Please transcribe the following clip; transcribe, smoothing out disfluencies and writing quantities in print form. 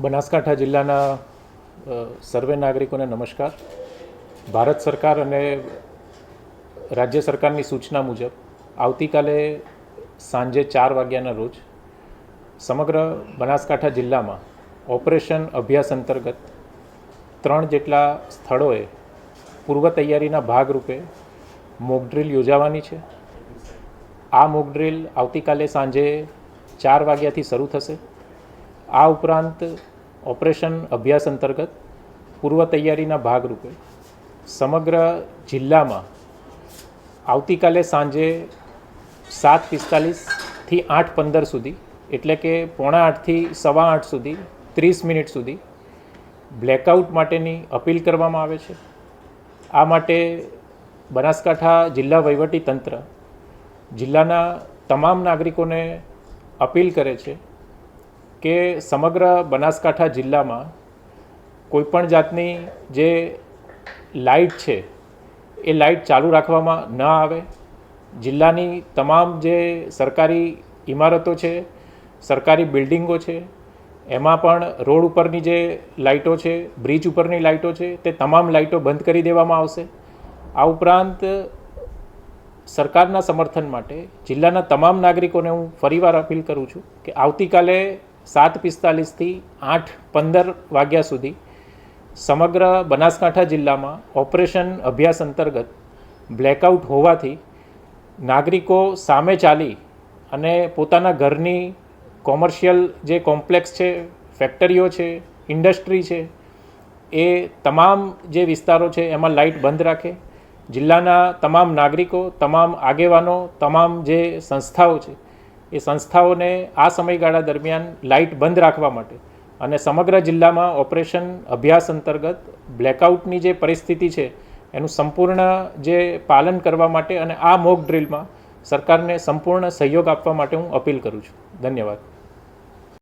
બનાસકાંઠા જિલ્લાના સર્વે નાગરિકોને નમસ્કાર. ભારત સરકાર અને રાજ્ય સરકારની સૂચના મુજબ આવતીકાલે સાંજે 4 વાગ્યાના રોજ સમગ્ર બનાસકાંઠા જિલ્લામાં ઓપરેશન અભ્યાસ અંતર્ગત 3 જેટલા સ્થળોએ પૂર્વ તૈયારીના ભાગરૂપે મોક ડ્રીલ યોજાવાની છે. આ મોક ડ્રીલ આવતીકાલે સાંજે 4 વાગ્યાથી શરૂ થશે. આ ઉપરાંત ઓપરેશન અભ્યાસ અંતર્ગત પૂર્વ તૈયારીના ભાગરૂપે સમગ્ર જિલ્લામાં આવતીકાલે સાંજે 7:45થી 8:15 સુધી, એટલે કે 7:45થી 8:15 સુધી 30 મિનિટ સુધી બ્લેકઆઉટ માટેની અપીલ કરવામાં આવે છે. આ માટે બનાસકાંઠા જિલ્લા વહીવટીતંત્ર જિલ્લાના તમામ નાગરિકોને અપીલ કરે છે કે સમગ્ર બનાસકાંઠા જિલ્લામાં કોઈપણ જાતની જે લાઇટ છે એ લાઇટ ચાલુ રાખવામાં ન આવે. જિલ્લાની તમામ જે સરકારી ઇમારતો છે, સરકારી બિલ્ડિંગો છે, એમાં પણ રોડ ઉપરની જે લાઇટો છે, બ્રિજ ઉપરની લાઇટો છે, તે તમામ લાઇટો બંધ કરી દેવામાં આવશે. આ ઉપરાંત સરકારના સમર્થન માટે જિલ્લાના તમામ નાગરિકોને હું ફરીવાર અપીલ કરું છું કે આવતીકાલે 7:45થી 8:15 વાગ્યા સુધી સમગ્ર બનાસકાંઠા જિલ્લામાં ઓપરેશન અભ્યાસ અંતર્ગત બ્લેકઆઉટ હોવાથી નાગરિકો સામે ચાલી અને પોતાના ઘરની કોમર્શિયલ જે કોમ્પ્લેક્સ છે, ફેક્ટરીઓ છે, ઇન્ડસ્ટ્રી છે, એ તમામ જે વિસ્તારો છે એમાં લાઇટ બંધ રાખે. જિલ્લાના તમામ નાગરિકો, તમામ આગેવાનો, તમામ જે સંસ્થાઓ છે એ સંસ્થાઓને આ સમયગાળા દરમિયાન લાઇટ બંધ રાખવા માટે અને સમગ્ર જિલ્લામાં ઓપરેશન અભ્યાસ અંતર્ગત બ્લેકઆઉટની જે પરિસ્થિતિ છે એનું સંપૂર્ણ જે પાલન કરવા માટે અને આ મોક ડ્રીલમાં સરકારને સંપૂર્ણ સહયોગ આપવા માટે હું અપીલ કરું છું. ધન્યવાદ.